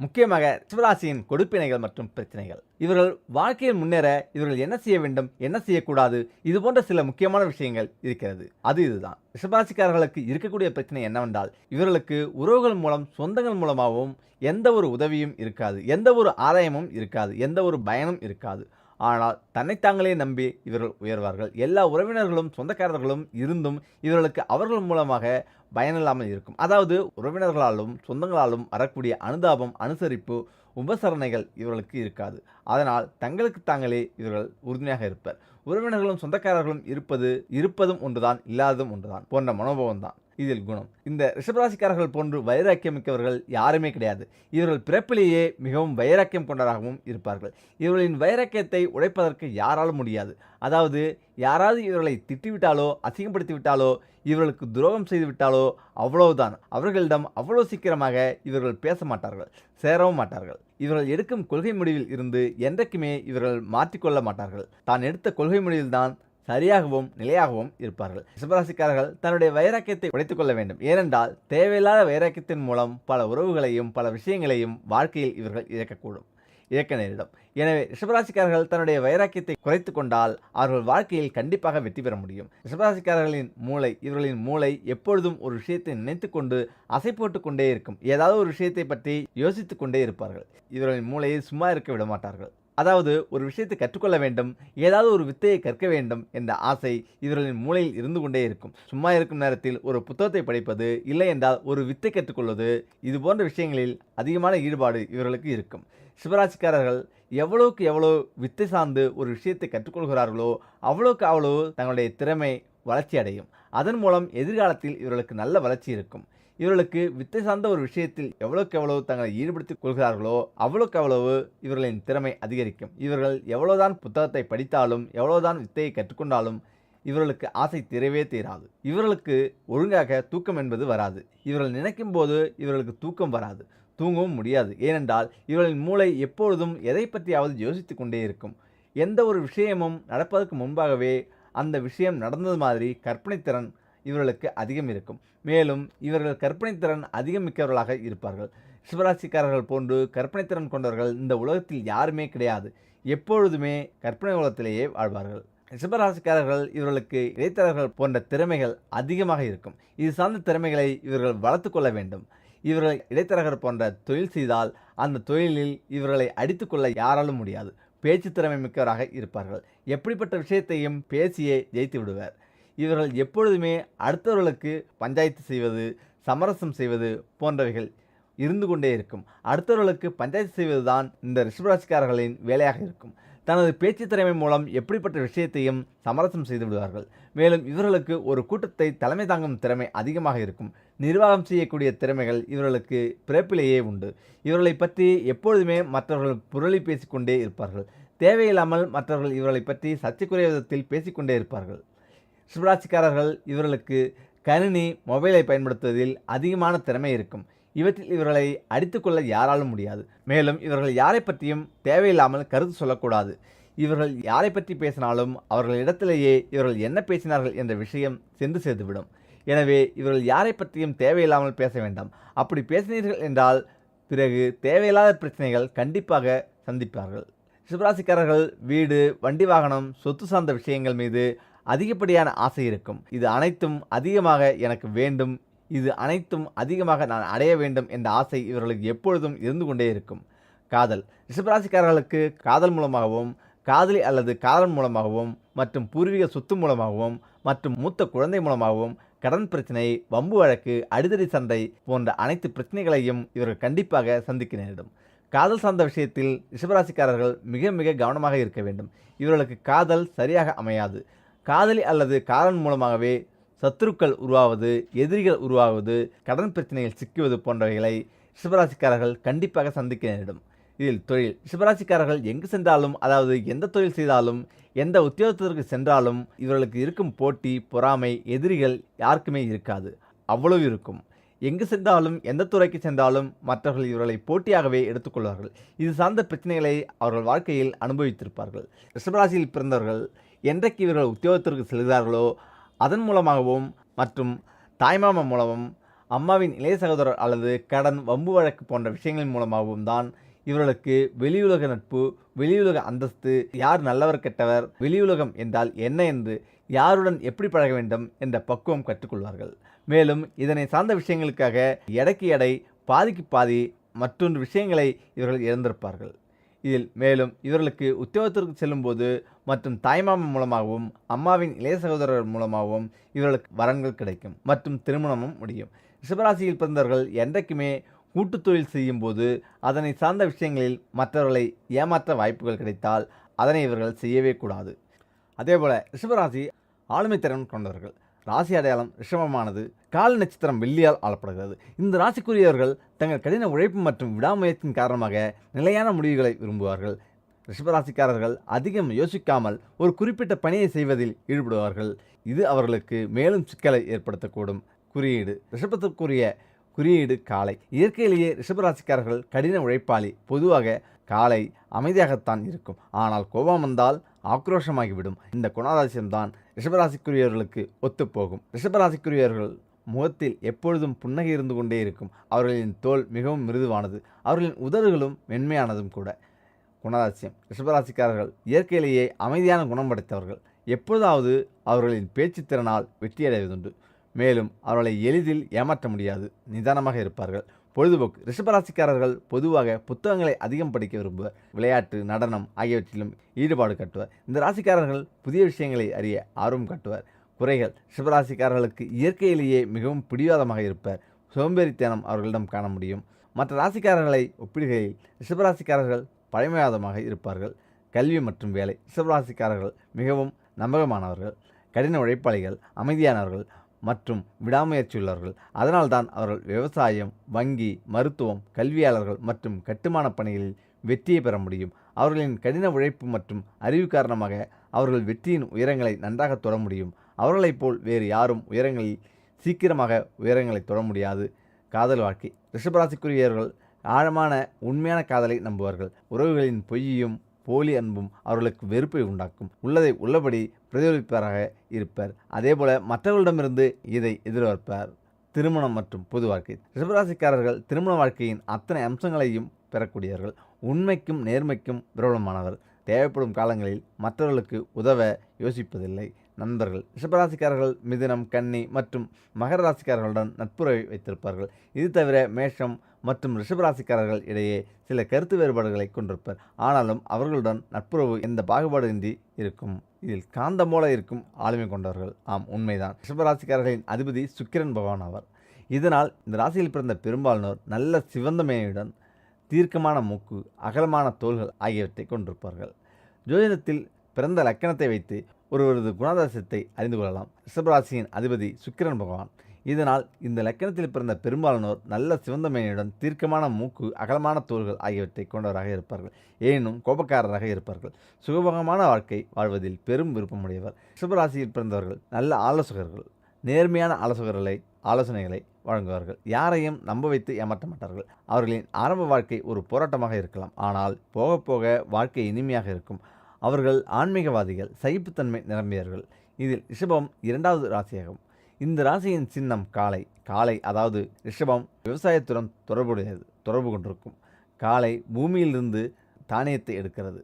முக்கியமாக ரிஷபராசியின் கொடுப்பினைகள் மற்றும் பிரச்சனைகள். இவர்கள் வாழ்க்கையில் முன்னேற இவர்கள் என்ன செய்ய வேண்டும், என்ன செய்யக்கூடாது, இது போன்ற சில முக்கியமான விஷயங்கள் இருக்கிறது. இதுதான் ரிஷபராசிக்காரர்களுக்கு இருக்கக்கூடிய பிரச்சனை என்னவென்றால், இவர்களுக்கு உறவுகள் மூலம், சொந்தங்கள் மூலமாகவும் எந்த ஒரு உதவியும் இருக்காது, எந்த ஒரு ஆதாயமும் இருக்காது, எந்த ஒரு பயனும் இருக்காது. ஆனால் தன்னைத்தாங்களே நம்பி இவர்கள் உயர்வார்கள். எல்லா உறவினர்களும் சொந்தக்காரர்களும் இருந்தும் இவர்களுக்கு அவர்கள் மூலமாக பயனில்லாமல் இருக்கும். அதாவது உறவினர்களாலும் சொந்தங்களாலும் வரக்கூடிய அனுதாபம், அனுசரிப்பு, உபசரணைகள் இவர்களுக்கு இருக்காது. அதனால் தங்களுக்கு தாங்களே இவர்கள் உறுதுணையாக இருப்பர். உறவினர்களும் சொந்தக்காரர்களும் இருப்பதும் ஒன்றுதான், இல்லாததும் ஒன்றுதான் போன்ற மனோபாவம் தான் இதில் குணம். இந்த ரிஷபராசிக்காரர்கள் போன்று வைராக்கியம் மிக்கவர்கள் யாருமே கிடையாது. இவர்கள் பிறப்பிலேயே மிகவும் வைராக்கியம் கொண்டவராகவும் இருப்பார்கள். இவர்களின் வைராக்கியத்தை உடைப்பதற்கு யாராலும் முடியாது. அதாவது யாராவது இவர்களை திட்டிவிட்டாலோ, அசிங்கப்படுத்தி விட்டாலோ, இவர்களுக்கு துரோகம் செய்து விட்டாலோ அவ்வளவுதான். அவர்களிடம் அவ்வளவு சீக்கிரமாக இவர்கள் பேச மாட்டார்கள், சேரவும் மாட்டார்கள். இவர்கள் எடுக்கும் கொள்கை முடிவில் இருந்து என்றைக்குமே இவர்கள் மாற்றிக்கொள்ள மாட்டார்கள். தான் எடுத்த கொள்கை முடிவில்தான் சரியாகவும் நிலையாகவும் இருப்பார்கள். ரிஷபராசிக்காரர்கள் தன்னுடைய வைராக்கியத்தை உடைத்துக் கொள்ள வேண்டும். ஏனென்றால் தேவையில்லாத வைராக்கியத்தின் மூலம் பல உறவுகளையும் பல விஷயங்களையும் வாழ்க்கையில் இவர்கள் இழக்க நேரிடும். எனவே ரிஷபராசிக்காரர்கள் தன்னுடைய வைராக்கியத்தை குறைத்து கொண்டால் அவர்கள் வாழ்க்கையில் கண்டிப்பாக வெற்றி பெற முடியும். இவர்களின் மூளை எப்பொழுதும் ஒரு விஷயத்தை நினைத்து கொண்டு அசை போட்டு கொண்டே இருக்கும். ஏதாவது ஒரு விஷயத்தை பற்றி யோசித்துக் கொண்டே இருப்பார்கள். இவர்களின் மூளையை சும்மா இருக்க விட மாட்டார்கள். அதாவது ஒரு விஷயத்தை கற்றுக்கொள்ள வேண்டும், ஏதாவது ஒரு வித்தையை கற்க வேண்டும் என்ற ஆசை இவர்களின் மூளையில் இருந்து கொண்டே இருக்கும். சும்மா இருக்கும் நேரத்தில் ஒரு புத்தகத்தை படிப்பது, இல்லை என்றால் ஒரு வித்தை கற்றுக்கொள்வது, இது போன்ற விஷயங்களில் அதிகமான ஈடுபாடு இவர்களுக்கு இருக்கும். ரிஷபராசிக்காரர்கள் எவ்வளவுக்கு எவ்வளோ வித்தை சார்ந்து ஒரு விஷயத்தை கற்றுக்கொள்கிறார்களோ அவ்வளவுக்கு அவ்வளவு தங்களுடைய திறமை வளர்ச்சி அடையும். அதன் மூலம் எதிர்காலத்தில் இவர்களுக்கு நல்ல வளர்ச்சி இருக்கும். இவர்களுக்கு வித்தை சார்ந்த ஒரு விஷயத்தில் எவ்வளவுக்கு எவ்வளவு தங்களை ஈடுபடுத்திக் கொள்கிறார்களோ அவ்வளவுக்கு அவ்வளவு இவர்களின் திறமை அதிகரிக்கும். இவர்கள் எவ்வளவுதான் புத்தகத்தை படித்தாலும், எவ்வளவுதான் வித்தையை கற்றுக்கொண்டாலும் இவர்களுக்கு ஆசை தீரவே தீராது. இவர்களுக்கு ஒழுங்காக தூக்கம் என்பது வராது. இவர்கள் நினைக்கும் போது இவர்களுக்கு தூக்கம் வராது, தூங்கவும் முடியாது. ஏனென்றால் இவர்களின் மூளை எப்பொழுதும் எதை பற்றியாவது யோசித்து கொண்டே இருக்கும். எந்த ஒரு விஷயமும் நடப்பதற்கு முன்பாகவே அந்த விஷயம் நடந்தது மாதிரி கற்பனை திறன் இவர்களுக்கு அதிகம் இருக்கும். மேலும் இவர்கள் கற்பனை திறன் அதிகம் மிக்கவர்களாக இருப்பார்கள். ரிஷபராசிக்காரர்கள் போன்று கற்பனை திறன் கொண்டவர்கள் இந்த உலகத்தில் யாருமே கிடையாது. எப்பொழுதுமே கற்பனை உலகத்திலேயே வாழ்வார்கள். ரிஷபராசிக்காரர்கள் இவர்களுக்கு இடைத்தரகர்கள் போன்ற திறமைகள் அதிகமாக இருக்கும். இது சார்ந்த திறமைகளை இவர்கள் வளர்த்து கொள்ள வேண்டும். இவர்கள் இடைத்தரகர் போன்ற தொழில் செய்தால் அந்த தொழிலில் இவர்களை அடித்துக்கொள்ள யாராலும் முடியாது. பேச்சு திறமை மிக்கவராக இருப்பார்கள். எப்படிப்பட்ட விஷயத்தையும் பேசியே ஜெயித்து விடுவர். இவர்கள் எப்பொழுதுமே அடுத்தவர்களுக்கு பஞ்சாயத்து செய்வது, சமரசம் செய்வது போன்றவைகள் இருந்து கொண்டே இருக்கும். அடுத்தவர்களுக்கு பஞ்சாயத்து செய்வதுதான் இந்த ரிஷபராசிக்காரர்களின் வேலையாக இருக்கும். தனது பேச்சு திறமை மூலம் எப்படிப்பட்ட விஷயத்தையும் சமரசம் செய்து விடுவார்கள். மேலும் இவர்களுக்கு ஒரு கூட்டத்தை தலைமை தாங்கும் திறமை அதிகமாக இருக்கும். நிர்வாகம் செய்யக்கூடிய திறமைகள் இவர்களுக்கு பிறப்பிலேயே உண்டு. இவர்களை பற்றி எப்பொழுதுமே மற்றவர்கள் புரளி பேசிக்கொண்டே இருப்பார்கள். தேவையில்லாமல் மற்றவர்கள் இவர்களை பற்றி சர்ச்சைக்குரிய விதத்தில் பேசிக்கொண்டே இருப்பார்கள். ரிஷபராசிக்காரர்கள் இவர்களுக்கு கணினி, மொபைலை பயன்படுத்துவதில் அதிகமான திறமை இருக்கும். இவற்றில் இவர்களை அடித்துக்கொள்ள யாராலும் முடியாது. மேலும் இவர்கள் யாரை பற்றியும் தேவையில்லாமல் கருத்து சொல்லக்கூடாது. இவர்கள் யாரை பற்றி பேசினாலும் அவர்களிடத்திலேயே இவர்கள் என்ன பேசினார்கள் என்ற விஷயம் சென்று சேர்ந்துவிடும். எனவே இவர்கள் யாரை பற்றியும் தேவையில்லாமல் பேச வேண்டாம். அப்படி பேசினீர்கள் என்றால் பிறகு தேவையில்லாத பிரச்சனைகள் கண்டிப்பாக சந்திப்பார்கள். ரிஷபராசிக்காரர்கள் வீடு, வண்டி, வாகனம், சொத்து சார்ந்த விஷயங்கள் மீது அதிகப்படியான ஆசை இருக்கும். இது அனைத்தும் அதிகமாக எனக்கு வேண்டும், இது அனைத்தும் அதிகமாக நான் அடைய வேண்டும் என்ற ஆசை இவர்களுக்கு எப்பொழுதும் இருந்து கொண்டே இருக்கும். காதல். ரிஷபராசிக்காரர்களுக்கு காதல் மூலமாகவும், காதலி அல்லது காதலன் மூலமாகவும், மற்றும் பூர்வீக சொத்து மூலமாகவும், மற்றும் மூத்த குழந்தை மூலமாகவும் கடன் பிரச்சனை, வம்பு வழக்கு, அடிதடி சண்டை போன்ற அனைத்து பிரச்சனைகளையும் இவர்கள் கண்டிப்பாக சந்திக்க நேரிடும். காதல் சார்ந்த விஷயத்தில் ரிஷபராசிக்காரர்கள் மிக மிக கவனமாக இருக்க வேண்டும். இவர்களுக்கு காதல் சரியாக அமையாது. காதலி அல்லது காதலன் மூலமாகவே சத்துருக்கள் உருவாவது, எதிரிகள் உருவாவது, கடன் பிரச்சனையில் சிக்குவது போன்றவைகளை ரிஷபராசிக்காரர்கள் கண்டிப்பாக சந்திக்க நேரிடும். இதில் தொழில். ரிஷபராசிக்காரர்கள் எங்கு சென்றாலும், அதாவது எந்த தொழில் செய்தாலும், எந்த உத்தியோகத்திற்கு சென்றாலும் இவர்களுக்கு இருக்கும் போட்டி, பொறாமை, எதிரிகள் யாருக்குமே இருக்காது. அவ்வளவு இருக்கும். எங்கு சென்றாலும், எந்த துறைக்கு சென்றாலும் மற்றவர்கள் இவர்களை போட்டியாகவே எடுத்துக்கொள்வார்கள். இது சார்ந்த பிரச்சனைகளை அவர்கள் வாழ்க்கையில் அனுபவித்திருப்பார்கள். ரிஷபராசியில் பிறந்தவர்கள் என்றைக்கு இவர்கள் உத்தியோகத்திற்கு செல்கிறார்களோ அதன் மூலமாகவும் மற்றும் தாய்மாமா மூலமும் அம்மாவின் இளைய சகோதரர் அல்லது கடன், வம்பு வழக்கு போன்ற விஷயங்களின் மூலமாகவும் தான் இவர்களுக்கு வெளியுலக நட்பு, வெளியுலக அந்தஸ்து, யார் நல்லவர் கெட்டவர், வெளியுலகம் என்றால் என்ன என்று, யாருடன் எப்படி பழக வேண்டும் என்ற பக்குவம் கற்றுக்கொள்வார்கள். மேலும் இதனை சார்ந்த விஷயங்களுக்காக எடைக்கு எடை, பாதிக்கு பாதி மற்றொன்று விஷயங்களை இவர்கள் இழந்திருப்பார்கள். இதில் மேலும் இவர்களுக்கு உத்தியோகத்திற்கு செல்லும்போது மற்றும் தாய்மாமன் மூலமாகவும் அம்மாவின் இளைய சகோதரர் மூலமாகவும் இவர்களுக்கு வரன்கள் கிடைக்கும் மற்றும் திருமணமும் முடியும். ரிஷபராசியில் பிறந்தவர்கள் என்றைக்குமே கூட்டு தொழில் செய்யும் போது அதனை சார்ந்த விஷயங்களில் மற்றவர்களை ஏமாற்ற வாய்ப்புகள் கிடைத்தால் அதனை இவர்கள் செய்யவே கூடாது. அதேபோல ரிஷபராசி ஆளுமை திறன் கொண்டவர்கள். ராசி அடையாளம் ரிஷபமானது. கால நட்சத்திரம் வெள்ளியால் ஆளப்படுகிறது. இந்த ராசிக்குரியவர்கள் தங்கள் கடின உழைப்பு மற்றும் விடாமுயற்சியின் காரணமாக நிலையான முடிவுகளை விரும்புவார்கள். ரிஷபராசிக்காரர்கள் அதிகம் யோசிக்காமல் ஒரு குறிப்பிட்ட பணியை செய்வதில் ஈடுபடுவார்கள். இது அவர்களுக்கு மேலும் சிக்கலை ஏற்படுத்தக்கூடும். குறியீடு ரிஷபத்திற்குரிய குறியீடு காளை. இயற்கையிலேயே ரிஷபராசிக்காரர்கள் கடின உழைப்பாளி. பொதுவாக காளை அமைதியாகத்தான் இருக்கும். ஆனால் கோபம் வந்தால் ஆக்ரோஷமாகிவிடும். இந்த குணாதிசயம்தான் ரிஷபராசிக்குரியவர்களுக்கு ஒத்துப்போகும். ரிஷபராசிக்குரியவர்கள் முகத்தில் எப்பொழுதும் புன்னகை இருந்து கொண்டே இருக்கும். அவர்களின் தோல் மிகவும் மிருதுவானது. அவர்களின் உதடுகளும் மென்மையானதும் கூட. குணாதிசயம் ரிஷபராசிக்காரர்கள் இயற்கையிலேயே அமைதியான குணம் படைத்தவர்கள். எப்பொழுதாவது அவர்களின் பேச்சு திறனால் வெற்றியடைவதுண்டு. மேலும் அவர்களை எளிதில் ஏமாற்ற முடியாது. நிதானமாக இருப்பார்கள். பொழுதுபோக்கு ரிஷபராசிக்காரர்கள் பொதுவாக புத்தகங்களை அதிகம் படிக்க விரும்புவர். விளையாட்டு, நடனம் ஆகியவற்றிலும் ஈடுபாடு காட்டுவர். இந்த ராசிக்காரர்கள் புதிய விஷயங்களை அறிய ஆர்வம் காட்டுவர். குறைகள் ரிஷபராசிக்காரர்களுக்கு இயற்கையிலேயே மிகவும் பிடிவாதமாக இருப்பர். சோம்பேறித்தனம் அவர்களிடம் காண முடியும். மற்ற ராசிக்காரர்களை ஒப்பிடுகையில் ரிஷபராசிக்காரர்கள் பழமைவாதமாக இருப்பார்கள். கல்வி மற்றும் வேலை ரிஷபராசிக்காரர்கள் மிகவும் நம்பகமானவர்கள், கடின உழைப்பாளிகள், அமைதியானவர்கள் மற்றும் விடாமுயற்சியுள்ளவர்கள். அதனால்தான் அவர்கள் விவசாயம், வங்கி, மருத்துவம், கல்வியாளர்கள் மற்றும் கட்டுமான பணிகளில் வெற்றியை பெற முடியும். அவர்களின் கடின உழைப்பு மற்றும் அறிவு காரணமாக அவர்கள் வெற்றியின் உயரங்களை நன்றாக தொட முடியும். அவர்களைப் போல் வேறு யாரும் சீக்கிரமாக உயரங்களை தொட முடியாது. காதல் வாழ்க்கை ரிஷபராசிக்குரியவர்கள் ஆழமான உண்மையான காதலை நம்புவார்கள். உறவுகளின் பொய்யும் போலி அன்பும் அவர்களுக்கு வெறுப்பை உண்டாக்கும். உள்ளதை உள்ளபடி பிரதிபலிப்பவராக இருப்பர். அதேபோல மற்றவர்களிடமிருந்து இதை எதிர்பார்ப்பார். திருமணம் மற்றும் பொது வாழ்க்கை ரிஷபராசிக்காரர்கள் திருமண வாழ்க்கையின் அத்தனை அம்சங்களையும் பெறக்கூடியவர்கள். உண்மைக்கும் நேர்மைக்கும் பிரபலமானவர். தேவைப்படும் காலங்களில் மற்றவர்களுக்கு உதவ யோசிப்பதில்லை. நண்பர்கள் ரிஷபராசிக்காரர்கள் மிதுனம், கன்னி மற்றும் மகர ராசிக்காரர்களுடன் நட்புறவை வைத்திருப்பார்கள். இது தவிர மேஷம் மற்றும் ரிஷபராசிக்காரர்கள் இடையே சில கருத்து வேறுபாடுகளை கொண்டிருப்பர். ஆனாலும் அவர்களுடன் நட்புறவு எந்த பாகுபாடின்றி இருக்கும். இதில் காந்தம் போல இருக்கும் ஆளுமை கொண்டவர்கள். ஆம், உண்மைதான். ரிஷபராசிக்காரர்களின் அதிபதி சுக்கிரன் பகவான் ஆவார். இதனால் இந்த ராசியில் பிறந்த பெரும்பாலானோர் நல்ல சிவந்த மேனியுடன் தீர்க்கமான மூக்கு, அகலமான தோள்கள் ஆகியவற்றை கொண்டிருப்பார்கள். ஜோதிடத்தில் பிறந்த லக்கணத்தை வைத்து ஒருவரது குணாதிசயத்தை அறிந்து கொள்ளலாம். ரிஷபராசியின் அதிபதி சுக்கிரன் பகவான். இதனால் இந்த லக்கணத்தில் பிறந்த பெரும்பாலானோர் நல்ல சிவந்த மேனியுடன் தீர்க்கமான மூக்கு, அகலமான தோள்கள் ஆகியவற்றை கொண்டவராக இருப்பார்கள். ஏனும் கோபக்காரராக இருப்பார்கள். சுகபகமான வாழ்க்கை வாழ்வதில் பெரும் விருப்பமுடையவர். ரிஷபராசியில் பிறந்தவர்கள் நல்ல ஆலோசகர்கள். நேர்மையான ஆலோசனைகளை வழங்குவார்கள். யாரையும் நம்ப வைத்து ஏமாற்ற மாட்டார்கள். அவர்களின் ஆரம்ப வாழ்க்கை ஒரு போராட்டமாக இருக்கலாம். ஆனால் போக போக வாழ்க்கை இனிமையாக இருக்கும். அவர்கள் ஆன்மீகவாதிகள், சகிப்புத்தன்மை நிரம்பியவர்கள். இதில் ரிஷபம் இரண்டாவது ராசியாகும். இந்த ராசியின் சின்னம் காளை. காளை அதாவது ரிஷபம் விவசாயத்துடன் தொடர்பு கொண்டிருக்கும். காளை பூமியிலிருந்து தானியத்தை எடுக்கிறது.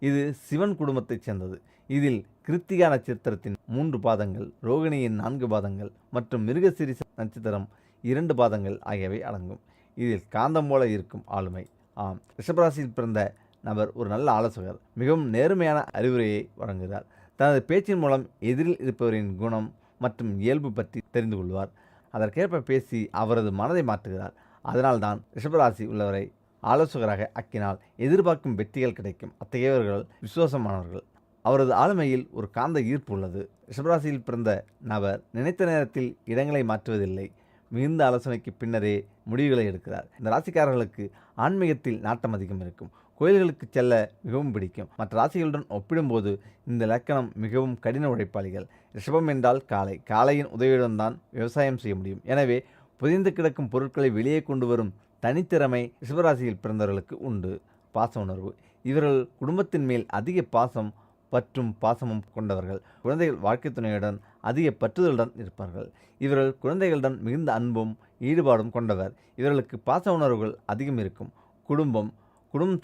இது சிவன் குடும்பத்தைச் சேர்ந்தது. இதில் கிருத்திகா நட்சத்திரத்தின் 3 பாதங்கள், ரோகிணியின் 4 பாதங்கள் மற்றும் மிருகசிரிச நட்சத்திரம் 2 பாதங்கள் ஆகியவை அடங்கும். இதில் காந்தம் போல இருக்கும் ஆளுமை. ஆம், ரிஷபராசியில் பிறந்த நபர் ஒரு நல்ல ஆலோசகர். மிகவும் நேர்மையான அறிவுரையை வழங்குகிறார். தனது பேச்சின் மூலம் எதிரில் இருப்பவரின் குணம் மற்றும் இயல்பு பற்றி தெரிந்து கொள்வார். அதற்கேற்ப பேசி அவரது மனதை மாற்றுகிறார். அதனால்தான் ரிஷபராசி உள்ளவரை ஆலோசகராக ஆக்கினால் எதிர்பார்க்கும் வெற்றிகள் கிடைக்கும். அத்தகையவர்கள் விசுவாசமானவர்கள். அவரது ஆளுமையில் ஒரு காந்த ஈர்ப்பு உள்ளது. ரிஷபராசியில் பிறந்த நபர் நினைத்த நேரத்தில் இடங்களை மாற்றுவதில்லை. மிகுந்த ஆலோசனைக்கு பின்னரே முடிவுகளை எடுக்கிறார். இந்த ராசிக்காரர்களுக்கு ஆன்மீகத்தில் நாட்டம் அதிகம் இருக்கும். கோயில்களுக்கு செல்ல மிகவும் பிடிக்கும். மற்ற ராசிகளுடன் ஒப்பிடும்போது இந்த இலக்கணம் மிகவும் கடின உழைப்பாளிகள். ரிஷபம் என்றால் காளை. காளையின் உதவியுடன் தான் விவசாயம் செய்ய முடியும். எனவே புதைந்து கிடக்கும் பொருட்களை வெளியே கொண்டு வரும் தனித்திறமை ரிஷபராசியில் பிறந்தவர்களுக்கு உண்டு. பாச உணர்வு இவர்கள் குடும்பத்தின் மேல் அதிக பாசமும் கொண்டவர்கள். குழந்தைகள் வாழ்க்கை துணையுடன் அதிக பற்றுதலுடன் இருப்பார்கள். இவர்கள் குழந்தைகளுடன் மிகுந்த அன்பும் ஈடுபாடும் கொண்டவர். இவர்களுக்கு பாச உணர்வுகள் அதிகம் இருக்கும். குடும்பம்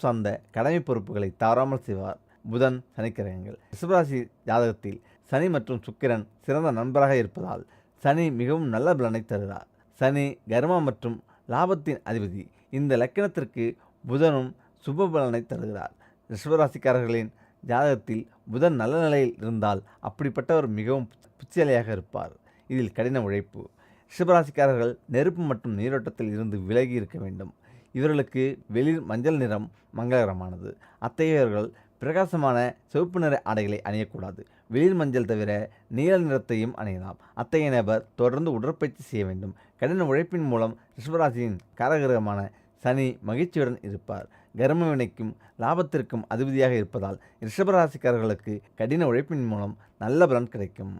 சார்ந்த கடமை பொறுப்புகளை தவறாமல் செய்வார். புதன் சனி கிரகங்கள். ரிஷபராசி ஜாதகத்தில் சனி மற்றும் சுக்கிரன் சிறந்த நண்பராக இருப்பதால் சனி மிகவும் நல்ல பலனை தருகிறார். சனி கர்மா மற்றும் லாபத்தின் அதிபதி. இந்த லக்கணத்திற்கு புதனும் சுப பலனை தருகிறார். ரிஷபராசிக்காரர்களின் ஜாதகத்தில் புதன் நல்ல நிலையில் இருந்தால் அப்படிப்பட்டவர் மிகவும் புத்திசாலியாக இருப்பார். இதில் கடின உழைப்பு. ரிஷபராசிக்காரர்கள் நெருப்பு மற்றும் நீரோட்டத்தில் இருந்து விலகி இருக்க வேண்டும். இவர்களுக்கு வெளிர் மஞ்சள் நிறம் மங்களகரமானது. அத்தகையவர்கள் பிரகாசமான சிவப்பு நிற ஆடைகளை அணியக்கூடாது. வெளிர் மஞ்சள் தவிர நீல நிறத்தையும் அணியலாம். அத்தகைய நபர் தொடர்ந்து உடற்பயிற்சி செய்ய வேண்டும். கடின உழைப்பின் மூலம் ரிஷபராசியின் காரகிரகமான சனி மகிழ்ச்சியுடன் இருப்பார். கர்ம வினைக்கும் லாபத்திற்கும் அதிபதியாக இருப்பதால் ரிஷபராசிக்காரர்களுக்கு கடின உழைப்பின் மூலம் நல்ல பலன் கிடைக்கும்.